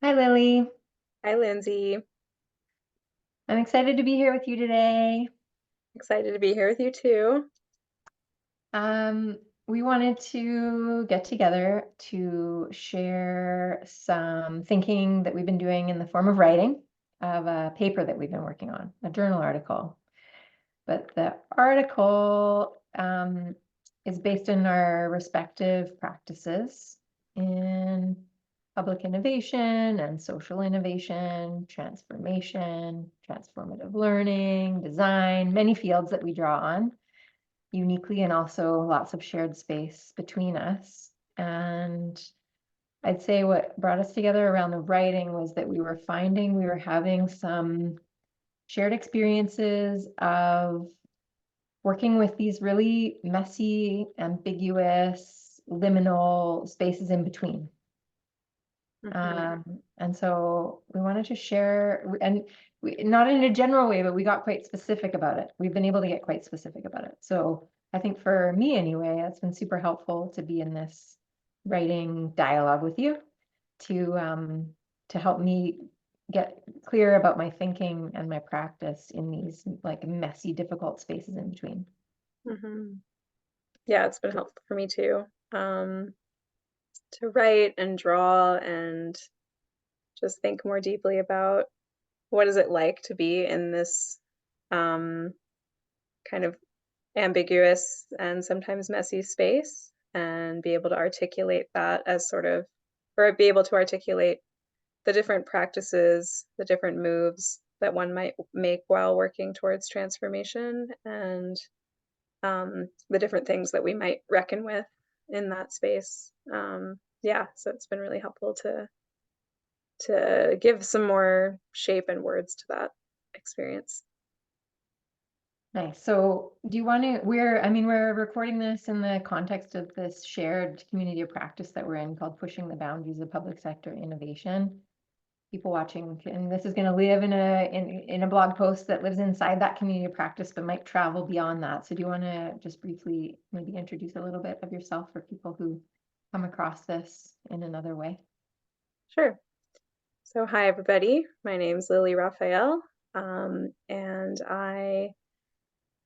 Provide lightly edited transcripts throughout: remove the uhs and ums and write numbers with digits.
Hi, Lily. Hi, Lindsay. I'm excited to be here with you today. Excited to be here with you too. Um, we wanted to get together to share some thinking that we've been doing in the form of writing of a paper that we've been working on, a journal article. But the article is based on our respective practices in public innovation and social innovation, transformation, transformative learning, design, many fields that we draw on uniquely, and also lots of shared space between us. And I'd say what brought us together around the writing was that we were finding we were having some shared experiences of working with these really messy, ambiguous, liminal spaces in between. Mhm. And so we wanted to share, and not in a general way, but we got quite specific about it. We've been able to get quite specific about it. So I think for me anyway, it's been super helpful to be in this writing dialogue with you to help me get clear about my thinking and my practice in these like messy, difficult spaces in between. Mhm. Yeah, it's been helpful for me too. Um, to write and draw and just think more deeply about what is it like to be in this um, kind of ambiguous and sometimes messy space and be able to articulate that as sort of, or be able to articulate the different practices, the different moves that one might make while working towards transformation and the different things that we might reckon with in that space. Yeah, so it's been really helpful to give some more shape and words to that experience. Nice. So do you want to, we're recording this in the context of this shared community of practice that we're in called Pushing the Boundaries of Public Sector Innovation. People watching, and this is going to live in a blog post that lives inside that community of practice, but might travel beyond that. So do you want to just briefly maybe introduce a little bit of yourself for people who come across this in another way? Sure. So, hi everybody. My name's Lily Raphael, and I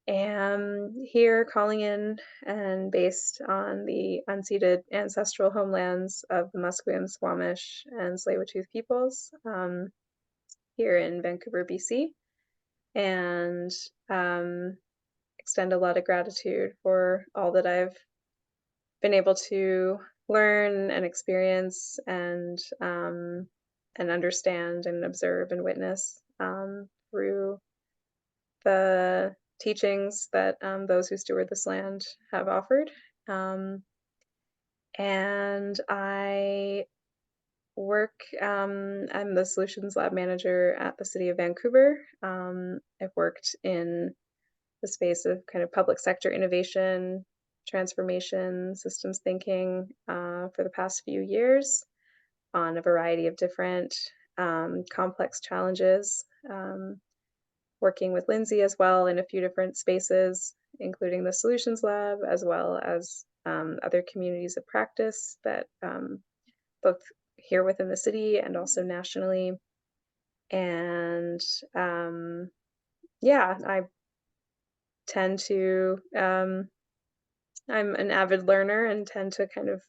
am here calling in and based on the unceded ancestral homelands of the Musqueam, Squamish, and Tsleil-Waututh peoples here in Vancouver, BC, and um, extend a lot of gratitude for all that I've been able to learn and experience and understand and observe and witness through the teachings that those who steward this land have offered. Um, and I I'm the Solutions Lab Manager at the City of Vancouver. I've worked in the space of kind of public sector innovation, transformation, systems thinking for the past few years on a variety of different complex challenges. Working with Lindsay as well in a few different spaces, including the Solutions Lab, as well as other communities of practice that both here within the city and also nationally. And yeah, I tend to, I'm an avid learner and tend to kind of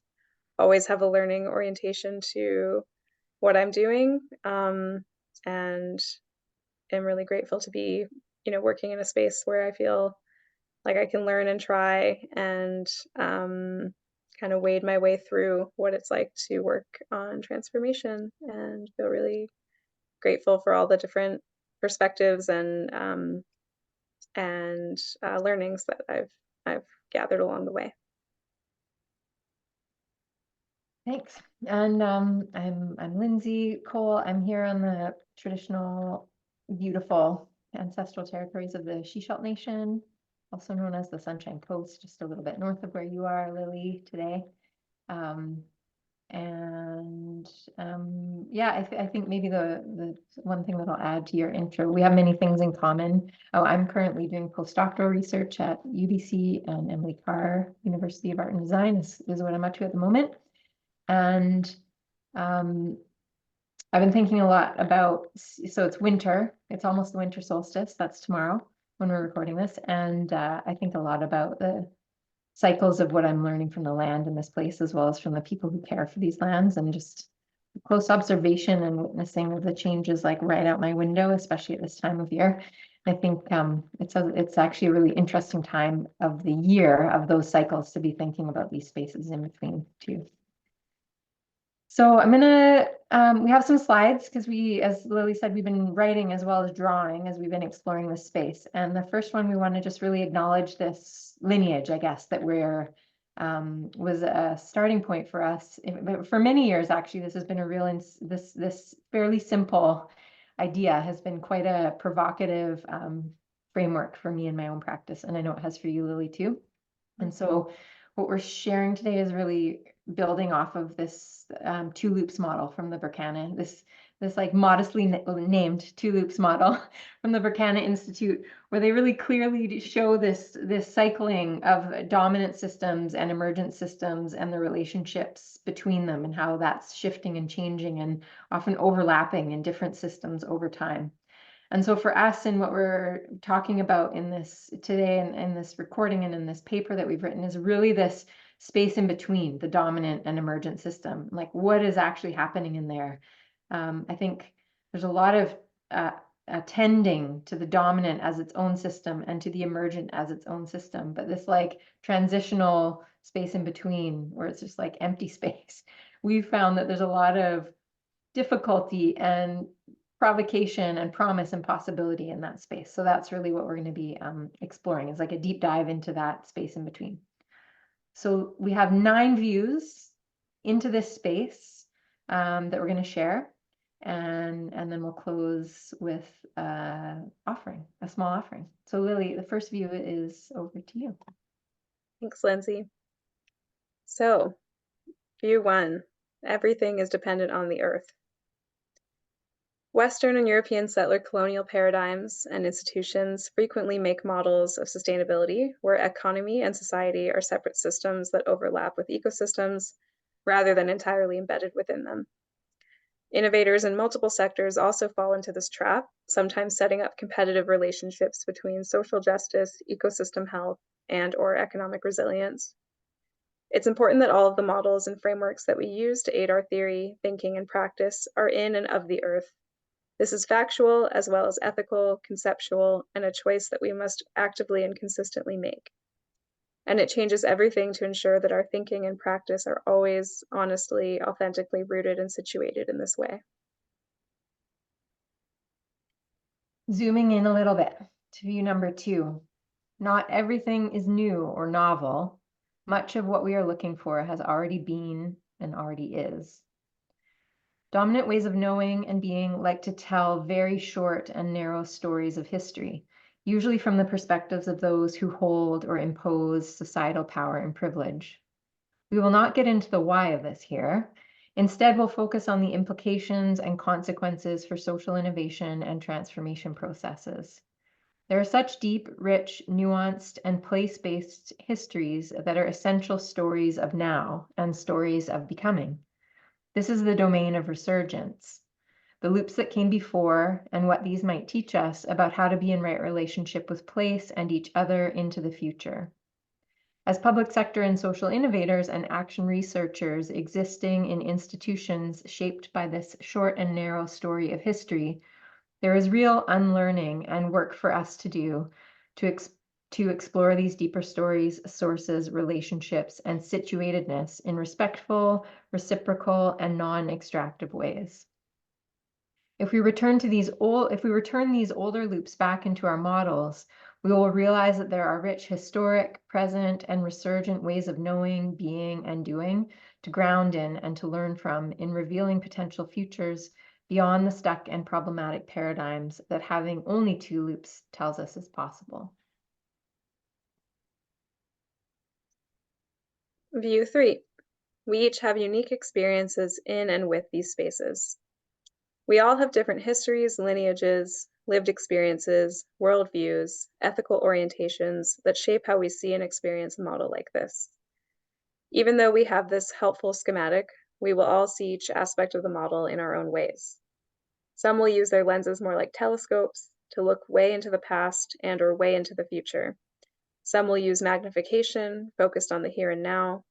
always have a learning orientation to what I'm doing. And am really grateful to be, working in a space where I feel like I can learn and try and kind of wade my way through what it's like to work on transformation and feel really grateful for all the different perspectives and learnings that I've gathered along the way. Thanks. And I'm Lindsay Cole. I'm here on the traditional, beautiful ancestral territories of the Shishalt Nation, also known as the Sunshine Coast, just a little bit north of where you are, Lily, today. Um, and yeah, I think maybe the one thing that I'll add to your intro, we have many things in common. Oh, I'm currently doing postdoctoral research at UBC, and Emily Carr University of Art and Design is what I'm up to at the moment. And um, I've been thinking a lot about, so it's winter, it's almost the winter solstice, that's tomorrow when we're recording this. And I think a lot about the cycles of what I'm learning from the land in this place, as well as from the people who care for these lands, and just close observation and witnessing of the changes like right out my window, especially at this time of year. I think it's actually a really interesting time of the year of those cycles to be thinking about these spaces in between too. So I'm gonna, we have some slides because we, as Lily said, we've been writing as well as drawing as we've been exploring this space. And the first one, we want to just really acknowledge this lineage, I guess, that was a starting point for us. For many years, actually, this has been a real, this fairly simple idea has been quite a provocative framework for me in my own practice. And I know it has for you, Lily, too. And so what we're sharing today is really building off of this two loops model from the Berkana, this like modestly named two loops model from the Berkana Institute, where they really clearly show this cycling of dominant systems and emergent systems and the relationships between them and how that's shifting and changing and often overlapping in different systems over time. And so for us, and what we're talking about in this today and in this recording and in this paper that we've written is really this space in between the dominant and emergent system. Like what is actually happening in there? I think there's a lot of attending to the dominant as its own system and to the emergent as its own system. But this like transitional space in between where it's just like empty space, we've found that there's a lot of difficulty and provocation and promise and possibility in that space. So that's really what we're going to be exploring, is like a deep dive into that space in between. So we have 9 views into this space that we're going to share. And then we'll close with a small offering. So Lily, the first view is over to you. Thanks, Lindsay. So, view 1, everything is dependent on the earth. Western and European settler colonial paradigms and institutions frequently make models of sustainability where economy and society are separate systems that overlap with ecosystems rather than entirely embedded within them. Innovators in multiple sectors also fall into this trap, sometimes setting up competitive relationships between social justice, ecosystem health, and/or economic resilience. It's important that all of the models and frameworks that we use to aid our theory, thinking, and practice are in and of the earth. This is factual as well as ethical, conceptual, and a choice that we must actively and consistently make. And it changes everything to ensure that our thinking and practice are always honestly, authentically rooted and situated in this way. Zooming in a little bit to view number 2. Not everything is new or novel. Much of what we are looking for has already been and already is. Dominant ways of knowing and being like to tell very short and narrow stories of history, usually from the perspectives of those who hold or impose societal power and privilege. We will not get into the why of this here. Instead, we'll focus on the implications and consequences for social innovation and transformation processes. There are such deep, rich, nuanced, and place-based histories that are essential stories of now and stories of becoming. This is the domain of resurgence, the loops that came before and what these might teach us about how to be in right relationship with place and each other into the future. As public sector and social innovators and action researchers existing in institutions shaped by this short and narrow story of history, there is real unlearning and work for us to do to explore these deeper stories, sources, relationships, and situatedness in respectful, reciprocal, and non-extractive ways. If we return these older loops back into our models, we will realize that there are rich historic, present, and resurgent ways of knowing, being, and doing to ground in and to learn from in revealing potential futures beyond the stuck and problematic paradigms that having only 2 loops tells us is possible. View 3. We each have unique experiences in and with these spaces. We all have different histories, lineages, lived experiences, worldviews, ethical orientations that shape how we see and experience a model like this. Even though we have this helpful schematic, we will all see each aspect of the model in our own ways. Some will use their lenses more like telescopes to look way into the past and or way into the future. Some will use magnification, focused on the here and now.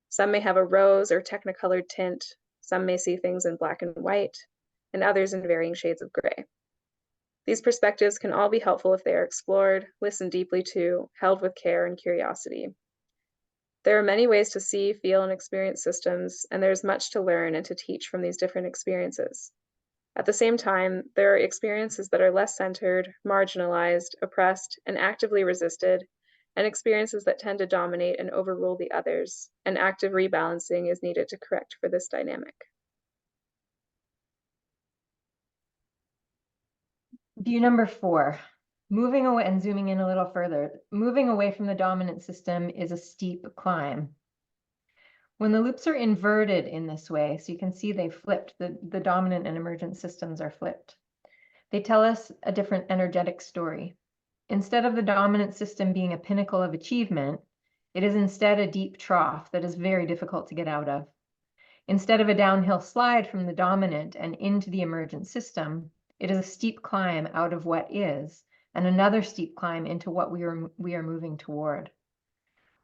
Some may have a rose or technicolored tint. Some may see things in black and white, and others in varying shades of gray. These perspectives can all be helpful if they are explored, listened deeply to, held with care and curiosity. There are many ways to see, feel, and experience systems, and there is much to learn and to teach from these different experiences. At the same time, there are experiences that are less centered, marginalized, oppressed, and actively resisted, and experiences that tend to dominate and overrule the others, and active rebalancing is needed to correct for this dynamic. View number 4, moving away and zooming in a little further. Moving away from the dominant system is a steep climb. When the loops are inverted in this way, so you can see they flipped, the dominant and emergent systems are flipped. They tell us a different energetic story. Instead of the dominant system being a pinnacle of achievement, it is instead a deep trough that is very difficult to get out of. Instead of a downhill slide from the dominant and into the emergent system, it is a steep climb out of what is, and another steep climb into what we are moving toward.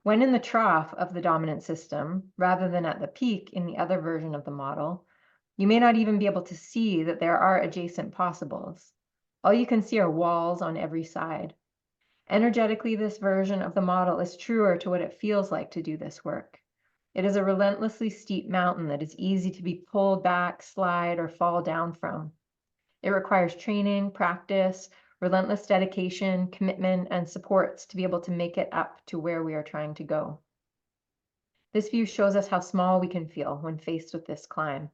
When in the trough of the dominant system, rather than at the peak in the other version of the model, you may not even be able to see that there are adjacent possibles. All you can see are walls on every side. Energetically, this version of the model is truer to what it feels like to do this work. It is a relentlessly steep mountain that is easy to be pulled back, slide, or fall down from. It requires training, practice, relentless dedication, commitment, and supports to be able to make it up to where we are trying to go. This view shows us how small we can feel when faced with this climb.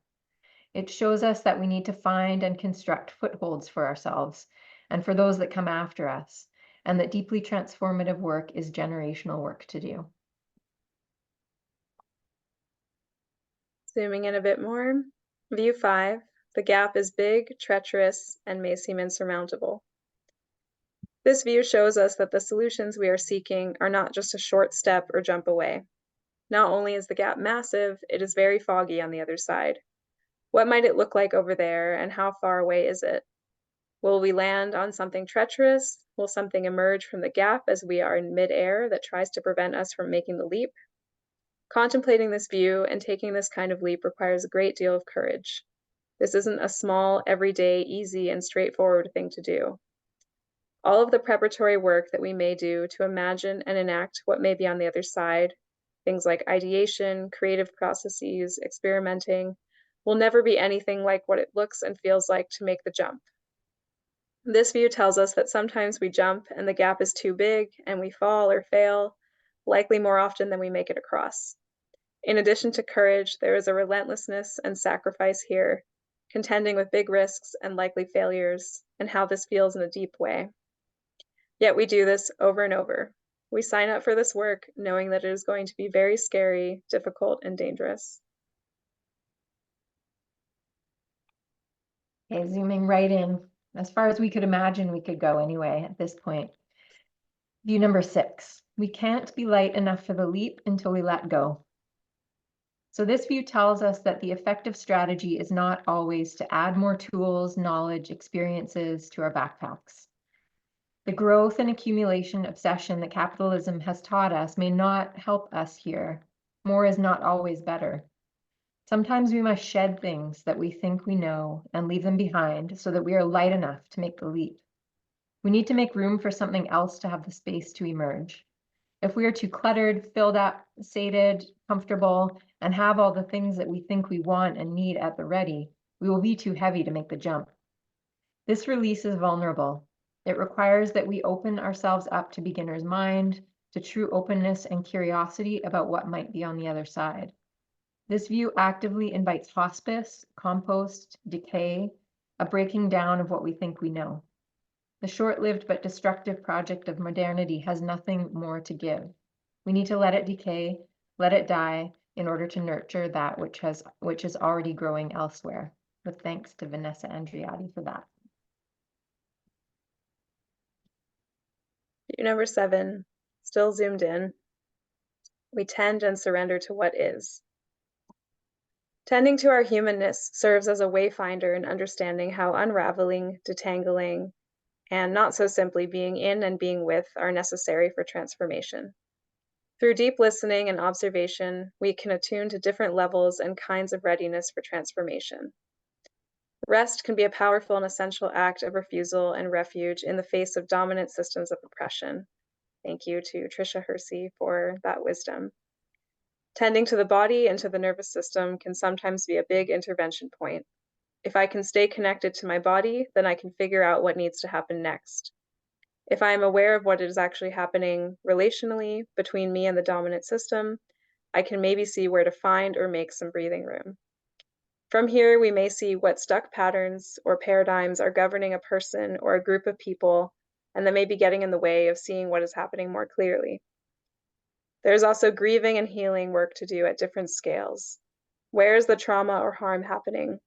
It shows us that we need to find and construct footholds for ourselves and for those that come after us, and that deeply transformative work is generational work to do. Zooming in a bit more, view 5, the gap is big, treacherous, and may seem insurmountable. This view shows us that the solutions we are seeking are not just a short step or jump away. Not only is the gap massive, it is very foggy on the other side. What might it look like over there, and how far away is it? Will we land on something treacherous? Will something emerge from the gap as we are in midair that tries to prevent us from making the leap? Contemplating this view and taking this kind of leap requires a great deal of courage. This isn't a small, everyday, easy, and straightforward thing to do. All of the preparatory work that we may do to imagine and enact what may be on the other side, things like ideation, creative processes, experimenting, will never be anything like what it looks and feels like to make the jump. This view tells us that sometimes we jump and the gap is too big and we fall or fail, likely more often than we make it across. In addition to courage, there is a relentlessness and sacrifice here, contending with big risks and likely failures, and how this feels in a deep way. Yet we do this over and over. We sign up for this work knowing that it is going to be very scary, difficult, and dangerous. Okay, zooming right in. As far as we could imagine we could go anyway at this point. View number 6, we can't be light enough for the leap until we let go. So this view tells us that the effective strategy is not always to add more tools, knowledge, experiences to our backpacks. The growth and accumulation obsession that capitalism has taught us may not help us here. More is not always better. Sometimes we must shed things that we think we know and leave them behind so that we are light enough to make the leap. We need to make room for something else to have the space to emerge. If we are too cluttered, filled up, sated, comfortable, and have all the things that we think we want and need at the ready, we will be too heavy to make the jump. This release is vulnerable. It requires that we open ourselves up to beginner's mind, to true openness and curiosity about what might be on the other side. This view actively invites hospice, compost, decay, a breaking down of what we think we know. The short-lived but destructive project of modernity has nothing more to give. We need to let it decay, let it die, in order to nurture that which is already growing elsewhere. With thanks to Vanessa Andriotti for that. View number 7, still zoomed in. We tend and surrender to what is. Tending to our humanness serves as a wayfinder in understanding how unraveling, detangling, and not so simply being in and being with are necessary for transformation. Through deep listening and observation, we can attune to different levels and kinds of readiness for transformation. Rest can be a powerful and essential act of refusal and refuge in the face of dominant systems of oppression. Thank you to Tricia Hersey for that wisdom. Tending to the body and to the nervous system can sometimes be a big intervention point. If I can stay connected to my body, then I can figure out what needs to happen next. If I am aware of what is actually happening relationally between me and the dominant system, I can maybe see where to find or make some breathing room. From here, we may see what stuck patterns or paradigms are governing a person or a group of people, and that may be getting in the way of seeing what is happening more clearly. There's also grieving and healing work to do at different scales. Where is the trauma or harm happening?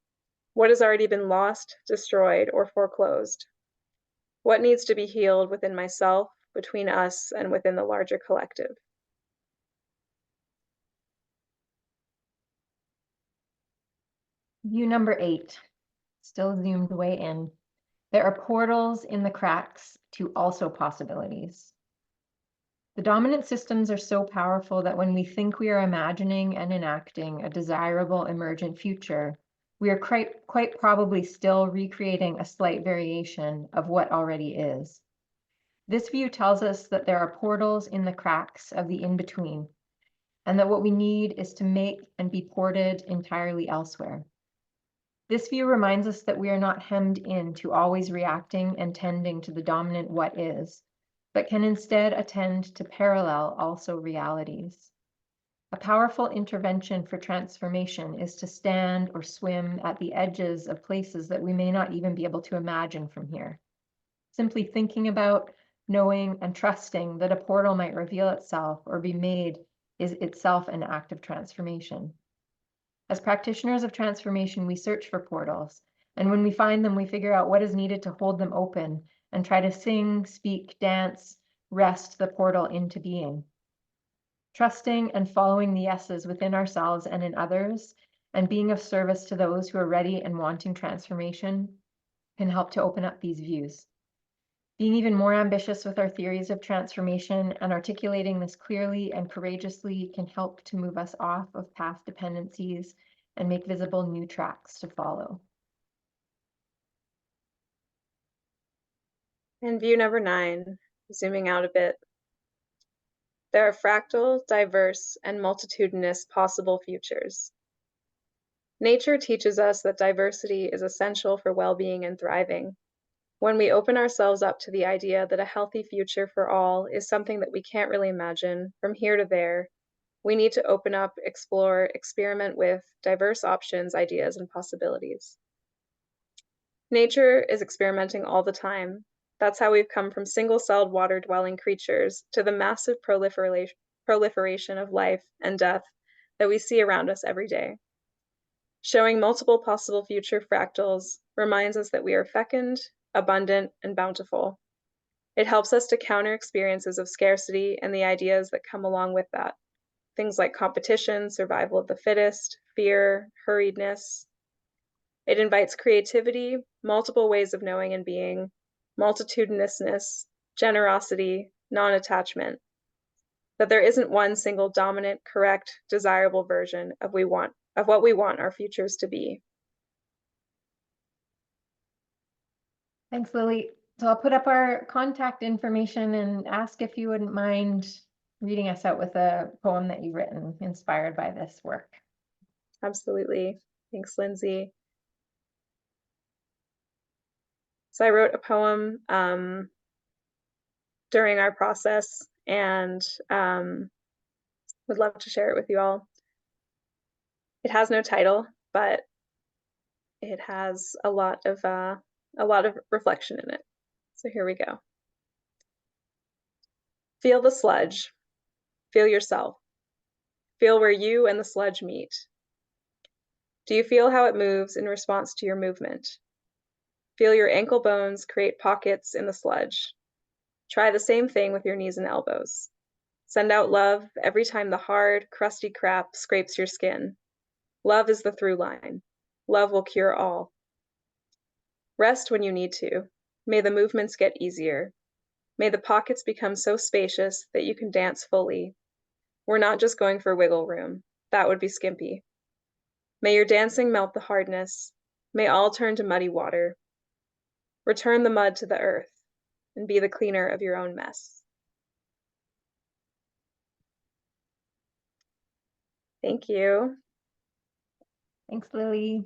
What has already been lost, destroyed, or foreclosed? What needs to be healed within myself, between us, and within the larger collective? View number 8, still zoomed way in. There are portals in the cracks to also possibilities. The dominant systems are so powerful that when we think we are imagining and enacting a desirable emergent future, we are quite probably still recreating a slight variation of what already is. This view tells us that there are portals in the cracks of the in-between, and that what we need is to make and be ported entirely elsewhere. This view reminds us that we are not hemmed in to always reacting and tending to the dominant what is, but can instead attend to parallel also realities. A powerful intervention for transformation is to stand or swim at the edges of places that we may not even be able to imagine from here. Simply thinking about, knowing, and trusting that a portal might reveal itself or be made is itself an act of transformation. As practitioners of transformation, we search for portals, and when we find them, we figure out what is needed to hold them open and try to sing, speak, dance, rest the portal into being. Trusting and following the yeses within ourselves and in others, and being of service to those who are ready and wanting transformation can help to open up these views. Being even more ambitious with our theories of transformation and articulating this clearly and courageously can help to move us off of past dependencies and make visible new tracks to follow. And view number 9, zooming out a bit. There are fractal, diverse, and multitudinous possible futures. Nature teaches us that diversity is essential for well-being and thriving. When we open ourselves up to the idea that a healthy future for all is something that we can't really imagine from here to there, we need to open up, explore, experiment with diverse options, ideas, and possibilities. Nature is experimenting all the time. That's how we've come from single-celled water-dwelling creatures to the massive proliferation of life and death that we see around us every day. Showing multiple possible future fractals reminds us that we are fecund, abundant, and bountiful. It helps us to counter experiences of scarcity and the ideas that come along with that. Things like competition, survival of the fittest, fear, hurriedness. It invites creativity, multiple ways of knowing and being, multitudinousness, generosity, non-attachment. That there isn't one single dominant, correct, desirable version of what we want our futures to be. Thanks, Lily. So I'll put up our contact information and ask if you wouldn't mind reading us out with a poem that you've written inspired by this work. Absolutely. Thanks, Lindsay. So I wrote a poem during our process and would love to share it with you all. It has no title, but it has a lot of reflection in it. So here we go. Feel the sludge. Feel yourself. Feel where you and the sludge meet. Do you feel how it moves in response to your movement? Feel your ankle bones create pockets in the sludge. Try the same thing with your knees and elbows. Send out love every time the hard, crusty crap scrapes your skin. Love is the through line. Love will cure all. Rest when you need to. May the movements get easier. May the pockets become so spacious that you can dance fully. We're not just going for wiggle room. That would be skimpy. May your dancing melt the hardness. May all turn to muddy water. Return the mud to the earth and be the cleaner of your own mess. Thank you. Thanks, Lily.